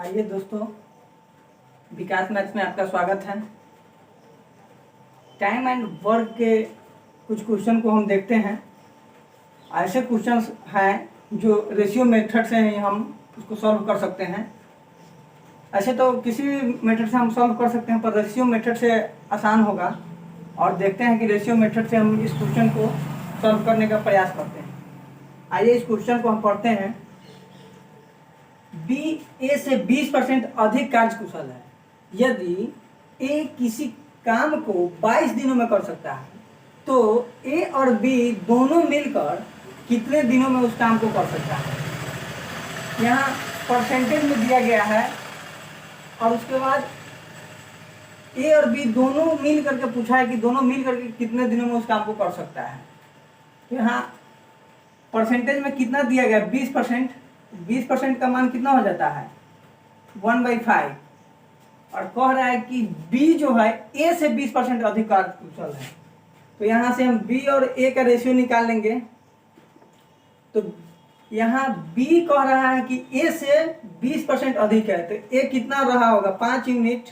आइए दोस्तों, विकास मैथ्स में आपका स्वागत है। टाइम एंड वर्क के कुछ क्वेश्चन को हम देखते हैं। ऐसे क्वेश्चंस हैं जो रेशियो मेथड से ही हम उसको सॉल्व कर सकते हैं। ऐसे तो किसी भी मेथड से हम सॉल्व कर सकते हैं, पर रेशियो मेथड से आसान होगा। और देखते हैं कि रेशियो मेथड से हम इस क्वेश्चन को सॉल्व करने का प्रयास करते हैं। आइए इस क्वेश्चन को हम पढ़ते हैं। बी ए से 20% अधिक कार्यकुशल है। यदि ए किसी काम को 22 दिनों में कर सकता है, तो ए और बी दोनों मिलकर कितने दिनों में उस काम को कर सकता है। यहाँ परसेंटेज में दिया गया है और उसके बाद ए और बी दोनों मिल करके पूछा है कि दोनों मिल करके कितने दिनों में उस काम को कर सकता है। यहाँ परसेंटेज में कितना दिया गया, 20%। 20% का मान कितना हो जाता है, 1/5। और कह रहा है कि बी जो है ए से 20% अधिक कार्यकुशल है। तो यहाँ से हम बी और ए का रेशियो निकाल लेंगे। तो यहाँ बी कह रहा है कि ए से 20% अधिक है, तो ए कितना रहा होगा, 5 यूनिट।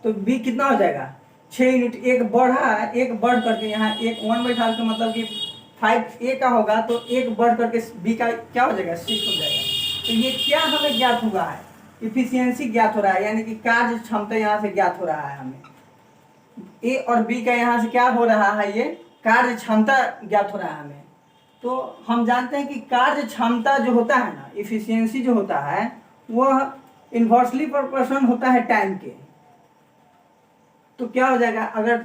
तो बी कितना हो जाएगा, 6 यूनिट। एक बढ़ा है, एक बढ़ करके यहाँ एक 1/5 का मतलब कि 5 ए का होगा, तो एक बढ़ करके बी का क्या हो जाएगा, 6 हो जाएगा। तो ये क्या हमें ज्ञात हुआ है, इफिशियंसी ज्ञात हो रहा है, यानी कि कार्य क्षमता यहाँ से ज्ञात हो रहा है हमें। ए और बी का यहाँ से क्या हो रहा है, ये कार्य क्षमता ज्ञात हो रहा है हमें। तो हम जानते हैं कि कार्य क्षमता जो होता है ना, इफिशियंसी जो होता है, वह इन्वर्सली प्रोपोर्शनल होता है टाइम के। तो क्या हो जाएगा, अगर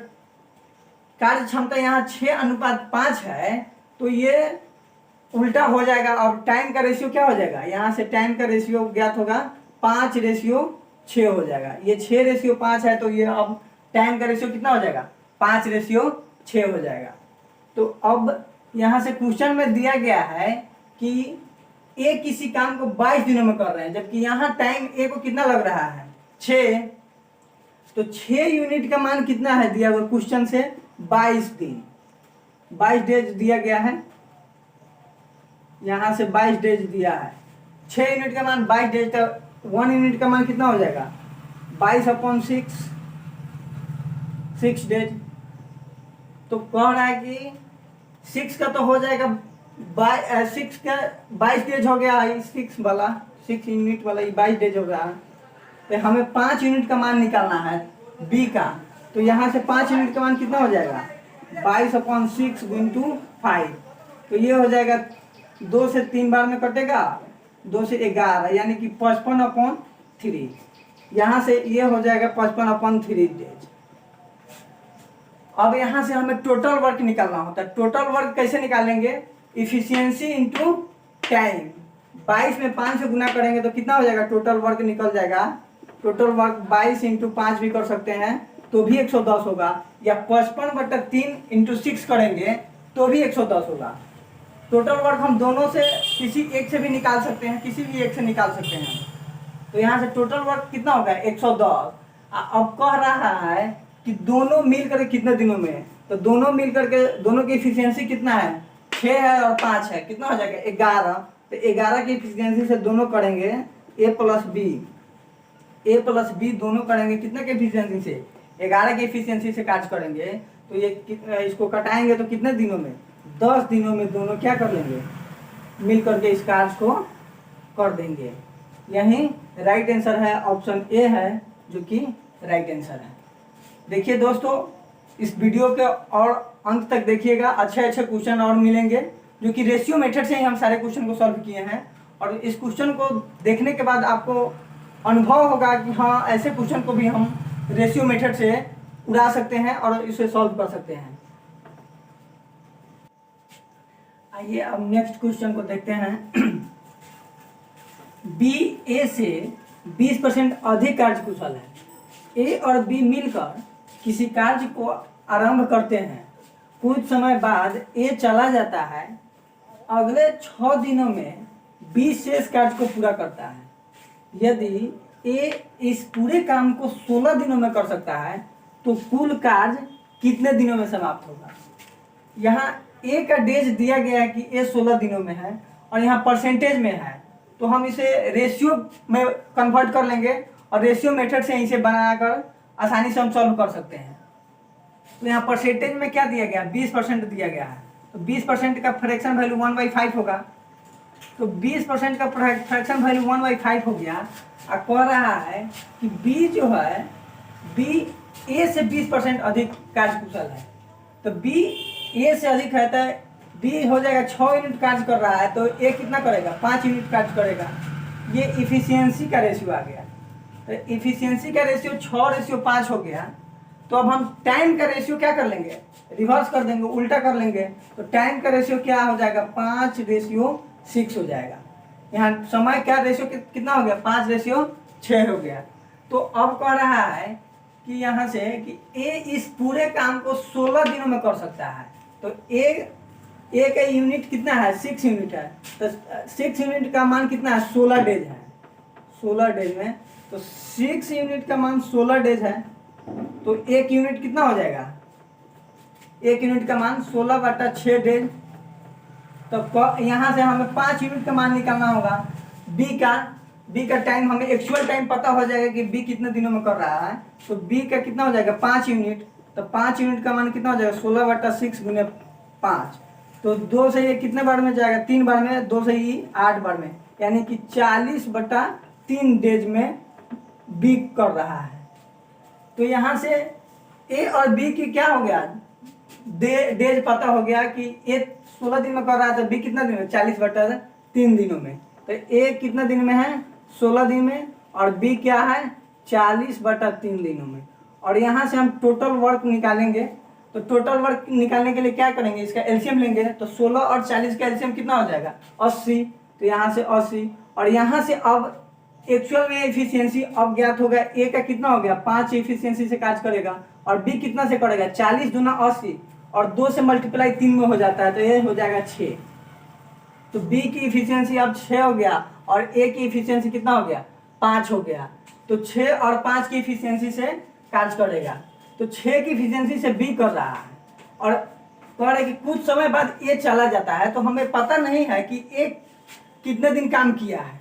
कार्य क्षमता यहाँ 6:5 है, तो ये उल्टा हो जाएगा। और टाइम का रेशियो क्या हो जाएगा, यहाँ से टाइम का रेशियो ज्ञात होगा, 5:6 हो जाएगा। ये 6:5 है, तो ये अब टाइम का रेशियो कितना हो जाएगा, 5:6 हो जाएगा। तो अब यहाँ से क्वेश्चन में दिया गया है कि ए किसी काम को 22 दिनों में कर रहे हैं, जबकि यहाँ टाइम ए को कितना लग रहा है, 6। तो 6 यूनिट का मान कितना है दिया हुआ क्वेश्चन से, 22 दिन, 22 डेज दिया गया है। यहाँ से 22 डेज दिया है। 6 यूनिट का मान 22 डेज, तो 1 यूनिट का मान कितना हो जाएगा, 22/6, 6 डेज। तो कह रहा है कि 6 का तो हो जाएगा 6 का 22 डेज हो गया, 6 वाला 6 यूनिट वाला 22 डेज हो रहा है। तो हमें 5 यूनिट का मान निकालना है बी का। तो यहाँ से 5 यूनिट का मान कितना हो जाएगा, 22/6 × 5। तो ये हो जाएगा 2 से 3 बार में कटेगा, 2 से 11, यानी कि 55/3। यहाँ से ये हो जाएगा 55/3 डेज। अब यहाँ से हमें टोटल वर्क निकालना होता है। टोटल वर्क कैसे निकालेंगे, इफिशियंसी इंटू टाइम। 22 में 5 से गुना करेंगे तो कितना हो जाएगा, टोटल वर्क निकल जाएगा। टोटल वर्क 22 × 5 भी कर सकते हैं तो भी 110 होगा, या 55/3 × 6 करेंगे तो भी 110 होगा। टोटल वर्क हम दोनों से किसी एक से भी निकाल सकते हैं, किसी भी एक से निकाल सकते हैं। तो यहाँ से टोटल वर्क कितना होगा, 110। अब कह रहा है कि दोनों मिल करके कितने दिनों में, तो दोनों मिल करके दोनों की इफिशियंसी कितना है, 6 है और 5 है, कितना हो जाएगा, 11। तो 11 की इफिशियंसी से दोनों करेंगे ए प्लस बी दोनों करेंगे कितने के इफिशियंसी से, 11 की इफिशियंसी से कार्य करेंगे। तो ये इसको कटाएंगे तो कितने दिनों में, 10 दिनों में दोनों क्या कर लेंगे, मिल करके इस कार्य को कर देंगे। यही राइट आंसर है, ऑप्शन ए है जो कि राइट आंसर है। देखिए दोस्तों, इस वीडियो के और अंत तक देखिएगा, अच्छे अच्छे क्वेश्चन और मिलेंगे जो कि रेशियो मेथड से ही हम सारे क्वेश्चन को सॉल्व किए हैं। और इस क्वेश्चन को देखने के बाद आपको अनुभव होगा कि हाँ, ऐसे क्वेश्चन को भी हम रेशियो मेथड से उड़ा सकते हैं और इसे सॉल्व कर सकते हैं। आइए अब नेक्स्ट क्वेश्चन को देखते हैं। बी ए से 20% अधिक कार्यकुशल है। ए और बी मिलकर किसी कार्य को आरंभ करते हैं। कुछ समय बाद ए चला जाता है। अगले 6 दिनों में बी शेष कार्य को पूरा करता है। यदि ए इस पूरे काम को 16 दिनों में कर सकता है, तो कुल कार्य कितने दिनों में समाप्त होगा। यहाँ ए का डेज दिया गया है कि ए 16 दिनों में है और यहाँ परसेंटेज में है, तो हम इसे रेशियो में कन्वर्ट कर लेंगे और रेशियो मेथड से इसे बनाकर आसानी से हम सॉल्व कर सकते हैं। तो यहाँ परसेंटेज में क्या दिया गया, 20% दिया गया है। तो 20% का फ्रैक्शन वैल्यू 1/5 होगा। तो 20% का फ्रैक्शन वैल्यू 1/5 हो गया। अब कह रहा है कि बी जो है, बी ए से 20% अधिक कार्यकुशल है। तो बी ए से अधिक है तो बी हो जाएगा 6 यूनिट कार्य कर रहा है, तो ए कितना करेगा, 5 यूनिट कार्य करेगा। ये इफिशियंसी का रेशियो आ गया। तो इफिशियंसी का रेशियो 6:5 हो गया। तो अब हम टाइम का रेशियो क्या कर लेंगे, रिवर्स कर देंगे, उल्टा कर लेंगे। तो टाइम का रेशियो क्या हो जाएगा, 5:6 हो जाएगा। यहाँ समय क्या रेशियो कितना हो गया, 5:6 हो गया। तो अब कह रहा है कि यहाँ से कि ए इस पूरे काम को 16 दिनों में कर सकता है। तो ए का यूनिट कितना है, 6 यूनिट है। तो 6 यूनिट का मान कितना है, 16 डेज है। 16 डेज में तो 6 यूनिट का मान 16 डेज है। तो 1 यूनिट कितना हो जाएगा, 1 यूनिट का मान 16/6 डेज। तो यहाँ से हमें 5 यूनिट का मान निकालना होगा। बी का टाइम हमें एक्चुअल टाइम पता हो जाएगा कि बी कितने दिनों में कर रहा है। तो बी का कितना हो जाएगा, 5 यूनिट। तो 5 यूनिट का मान कितना हो जाएगा, 16/6 गुने 5। तो 2 से ये कितने बार में जाएगा, 3 बार में। 2 से ही 8 बार में, यानी कि 40/3 डेज में बी कर रहा है। तो यहाँ से ए और बी की क्या हो गया, डेज पता हो गया कि ए 16 दिन में कर रहा है, तो बी कितना दिन में, 40/3 दिनों में। तो ए कितना दिन में है, 16 दिन में, और बी क्या है, 40/3 दिनों में। और यहाँ से हम टोटल वर्क निकालेंगे। तो टोटल वर्क निकालने के लिए क्या करेंगे, इसका एलसीएम लेंगे। तो 16 और 40 का एलसीएम कितना हो जाएगा, 80। तो यहाँ से 80, और यहाँ से अब एक्चुअल में एफिशिएंसी अब ज्ञात होगा। ए का कितना हो गया, 5 एफिशिएंसी से कार्य करेगा, और बी कितना से करेगा, 40 दूना 80, और 2 से मल्टीप्लाई 3 में हो जाता है, तो ये हो जाएगा 6। तो बी की इफिशियंसी अब 6 हो गया, और ए की इफिशियंसी कितना हो गया, 5 हो गया। तो 6 और 5 की इफिशियंसी से कार्य करेगा। तो 6 की इफिशियंसी से बी कर रहा है, और कह रहा है कि कुछ समय बाद ए चला जाता है। तो हमें पता नहीं है कि ए कितने दिन काम किया है।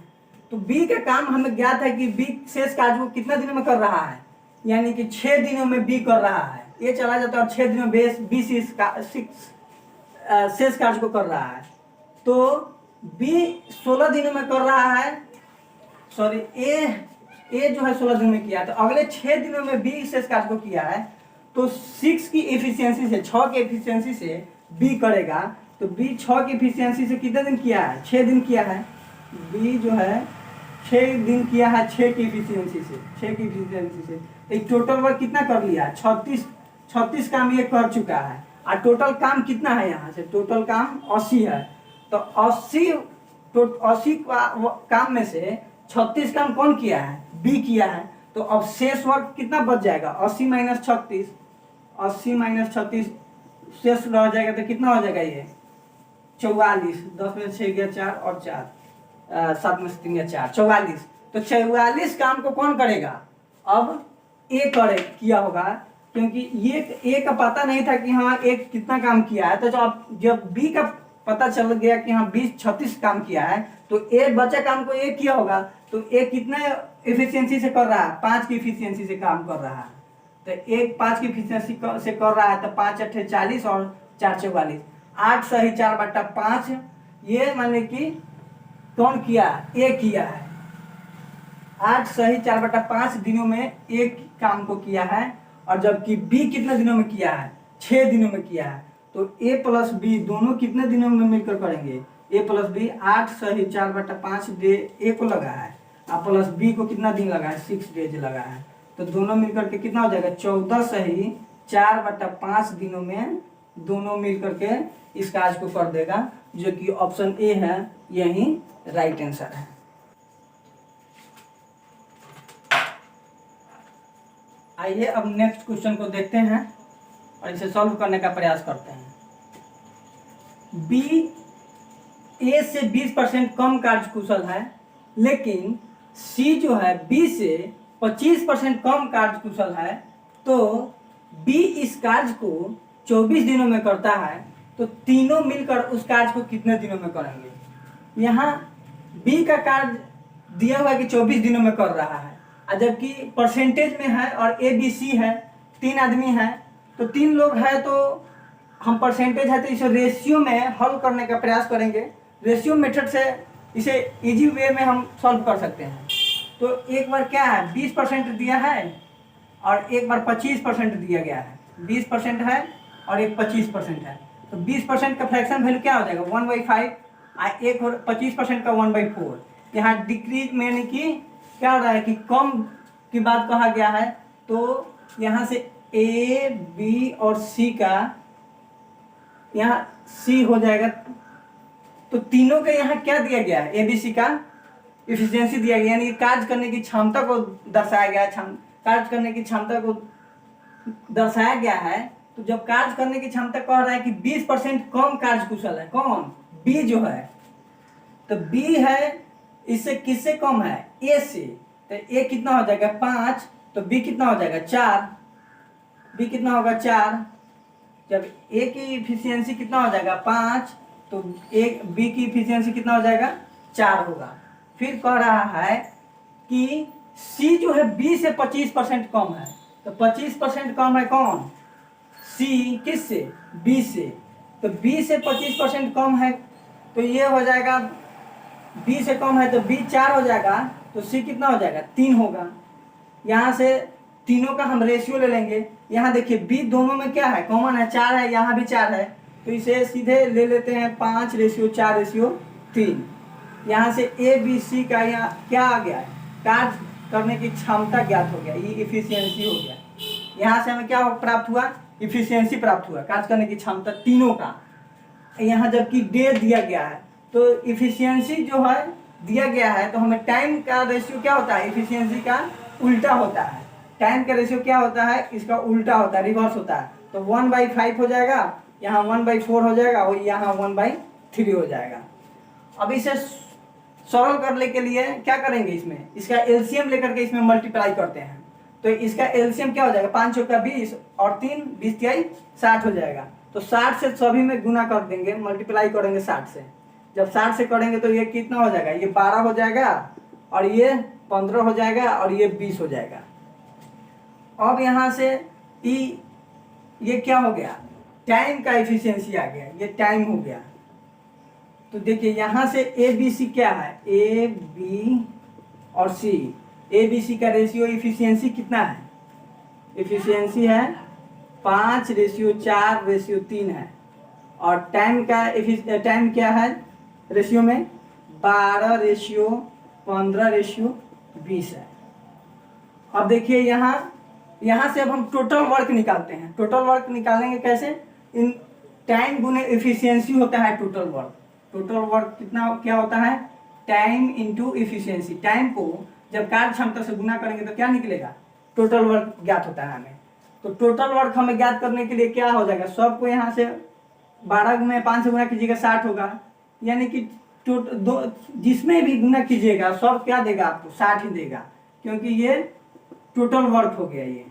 तो बी का काम हमें ज्ञात है कि बी शेष कार्य को कितना दिनों में कर रहा है, यानी कि 6 दिनों में बी कर रहा है। ए चला जाता है और 6 दिनों में बी शेष कार्य को कर रहा है। तो बी 16 दिनों में कर रहा है, सॉरी ए जो है 16 दिनों में किया है। तो अगले 6 दिनों में बी शेष कार्य को किया है। तो 6 की एफिशिएंसी से, 6 की एफिशिएंसी से बी करेगा। तो बी 6 की एफिशिएंसी से कितने दिन किया है, 6 दिन किया है। बी जो है 6 दिन किया है 6 की एफिशिएंसी से, 6 की एफिशिएंसी से। तो टोटल वर्क कितना कर लिया, 36 काम ये कर चुका है। और टोटल काम कितना है, यहाँ से टोटल काम 80 है। तो 80 काम में से 36 काम कौन किया है, बी किया है। तो अब शेष वर्क कितना बच जाएगा, 80 - 36, 80 - 36 शेष रह जाएगा। तो कितना हो जाएगा ये, 44। 10 में 6 गया 4 और 4, 7 में 3 गया 4, 44। तो 44 काम को कौन करेगा, अब ए किया होगा, क्योंकि ये ए का पता नहीं था कि हाँ ए कितना काम किया है। तो जब बी का पता चल गया कि हाँ बी 36 काम किया है, तो ए बचा काम को ए किया होगा। तो ए कितने एफिशिएंसी से कर रहा है, 5 की एफिशिएंसी से काम कर रहा है। तो एक 5 की एफिशिएंसी से कर रहा है। तो 5 × 8 = 40 और 4 × 44, 8 सही 4/5। ये माने कि कौन किया, ए किया है। 8 सही 4/5 दिनों में एक काम को किया है। और जबकि बी कितने दिनों में किया है, 6 दिनों में किया है। तो ए प्लस बी दोनों कितने दिनों में मिलकर करेंगे, ए प्लस बी 8 सही 4/5 डे ए को लगा है, और प्लस बी को कितना दिन लगा है, 6 डेज लगा है। तो दोनों मिलकर के कितना हो जाएगा, 14 सही 4/5 दिनों में दोनों मिलकर के इस कार्य को कर देगा, जो कि ऑप्शन ए है, यही राइट आंसर है। आइए अब नेक्स्ट क्वेश्चन को देखते हैं और इसे सॉल्व करने का प्रयास करते हैं। बी ए से 20% कम कार्यकुशल है, लेकिन सी जो है बी से 25% कम कार्यकुशल है। तो बी इस कार्य को 24 दिनों में करता है। तो तीनों मिलकर उस कार्य को कितने दिनों में करेंगे। यहाँ बी का कार्य दिया हुआ है कि 24 दिनों में कर रहा है, और जबकि परसेंटेज में है और ए बी सी है, 3 आदमी है, तो 3 लोग है, तो हम परसेंटेज है तो इसे रेशियो में हल करने का प्रयास करेंगे। रेशियो मेथड से इसे इजी वे में हम सॉल्व कर सकते हैं। तो एक बार क्या है 20% दिया है और एक बार 25% दिया गया है। 20% है और एक 25% है, तो 20% का फ्रैक्शन वैल्यू क्या हो जाएगा 1/5, एक और 25% का 1/4। यहाँ डिक्रीज में यानी कि क्या हो रहा है कि कम की बात कहा गया है, तो यहाँ से ए बी और सी का यहाँ सी हो जाएगा, तो तीनों के यहाँ क्या दिया गया है एबीसी का इफिशियंसी दिया गया, यानी कार्य करने की क्षमता को दर्शाया गया है। कार्य करने की क्षमता को दर्शाया गया है, तो जब कार्य करने की क्षमता कह रहा है कि 20% कम कार्य कुशल है, कौन बी जो है, तो बी है इससे किससे कम है ए से, तो ए कितना हो जाएगा 5, तो बी कितना हो जाएगा 4, बी कितना होगा 4। जब ए की इफिशियंसी कितना हो जाएगा 5, तो एक बी की इफिशियंसी कितना हो जाएगा 4 होगा। फिर कह रहा है कि सी जो है बी से 25% कम है, तो 25% कम है कौन सी, किस से बी से, तो बी से 25% कम है, तो ये हो जाएगा बी से कम है तो बी 4 हो जाएगा, तो सी कितना हो जाएगा 3 होगा। यहाँ से तीनों का हम रेशियो ले लेंगे। यहाँ देखिए बी दोनों में क्या है कॉमन है 4 है, यहाँ भी 4 है, तो इसे सीधे ले लेते हैं 5:4:3। यहाँ से ए बी सी का यहाँ क्या आ गया कार्य करने की क्षमता ज्ञात हो गया, ये इफिशियंसी हो गया। यहाँ से हमें क्या प्राप्त हुआ इफिशियंसी प्राप्त हुआ कार्य करने की क्षमता तीनों का। यहाँ जबकि डे दिया गया है, तो इफिशियंसी जो है दिया गया है, तो हमें टाइम का रेशियो क्या होता है इफिशियंसी का उल्टा होता है। टाइम का रेशियो क्या होता है इसका उल्टा होता है, रिवर्स होता है, तो 1/5 हो जाएगा, यहाँ 1/4 हो जाएगा और यहाँ 1/3 हो जाएगा। अब इसे सरल करने के लिए क्या करेंगे, इसमें इसका एलसीएम लेकर के इसमें मल्टीप्लाई करते हैं, तो इसका एलसीएम क्या हो जाएगा 5 चौका 20 और 3 20 तिहाई 60 हो जाएगा। तो 60 से सभी में गुना कर देंगे, मल्टीप्लाई करेंगे 60 से। जब 60 से करेंगे तो ये कितना हो जाएगा, ये 12 हो जाएगा और ये 15 हो जाएगा और ये 20 हो जाएगा। अब यहाँ से ये क्या हो गया टाइम का एफिशिएंसी आ गया, ये टाइम हो गया। तो देखिए यहाँ से ए बी सी क्या है ए बी और सी, ए बी सी का रेशियो एफिशिएंसी कितना है, एफिशिएंसी है 5:4:3 है, और टाइम का टाइम क्या है रेशियो में 12:15:20 है। अब देखिए यहाँ से अब हम टोटल वर्क निकालते हैं। टोटल वर्क निकालेंगे कैसे, इन टाइम गुने एफिशिएंसी होता है टोटल वर्क। टोटल वर्क कितना क्या होता है टाइम इंटू एफिशिएंसी। टाइम को जब कार्य क्षमता से गुना करेंगे तो क्या निकलेगा टोटल वर्क ज्ञात होता है हमें। तो टोटल वर्क हमें ज्ञात करने के लिए क्या हो जाएगा, सबको यहाँ से 12 में 5 से गुना कीजिएगा 60 होगा, यानी कि जिसमें भी गुना कीजिएगा सब क्या देगा आपको 60 ही देगा, क्योंकि ये टोटल वर्क हो गया ये।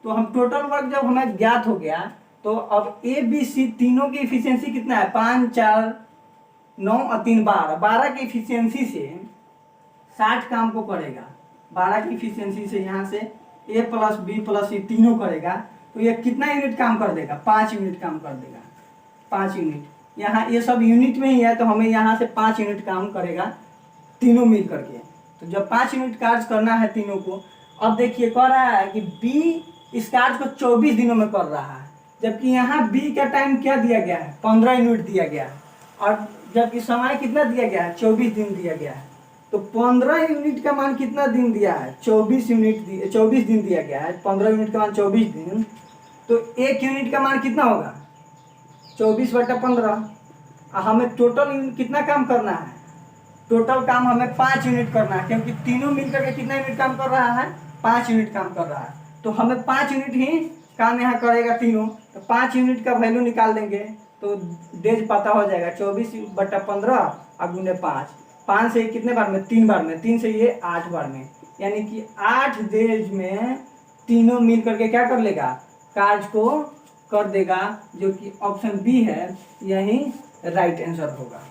तो हम टोटल वर्क जब हमें ज्ञात हो गया, तो अब ए बी सी तीनों की इफिशियंसी कितना है 5 4 9 और 3 12 की इफिशियंसी से 60 काम को करेगा। 12 की इफिशियंसी से यहाँ से ए प्लस बी प्लस सी तीनों करेगा, तो ये कितना यूनिट काम कर देगा 5 यूनिट काम कर देगा, 5 यूनिट। यहाँ ये सब यूनिट में ही है, तो हमें यहाँ से 5 यूनिट काम करेगा तीनों मिल करके। तो जब 5 यूनिट कार्य करना है तीनों को, अब देखिए कह रहा है कि बी इस कार्य को 24 दिनों में कर रहा है, जबकि यहाँ बी का टाइम क्या दिया गया है 15 यूनिट दिया गया है, और जबकि समय कितना दिया गया है 24 दिन दिया गया है। तो 15 यूनिट का मान कितना दिन दिया है 24 दिन दिया गया है, 15 यूनिट का मान 24 दिन, तो 1 यूनिट का मान कितना होगा 24/15। हमें टोटल कितना काम करना है, टोटल काम हमें 5 यूनिट करना है, क्योंकि तीनों मिलकर के कितना यूनिट काम कर रहा है 5 यूनिट काम कर रहा है, तो हमें 5 यूनिट ही काम यहाँ करेगा तीनों। तो 5 यूनिट का वैल्यू निकाल देंगे तो डेज पता हो जाएगा 24/15 और गुने 5 से कितने बार में 3 बार में, 3 से ये 8 बार में, यानी कि 8 डेज में तीनों मिल करके क्या कर लेगा कार्य को कर देगा, जो कि ऑप्शन बी है यही राइट आंसर होगा।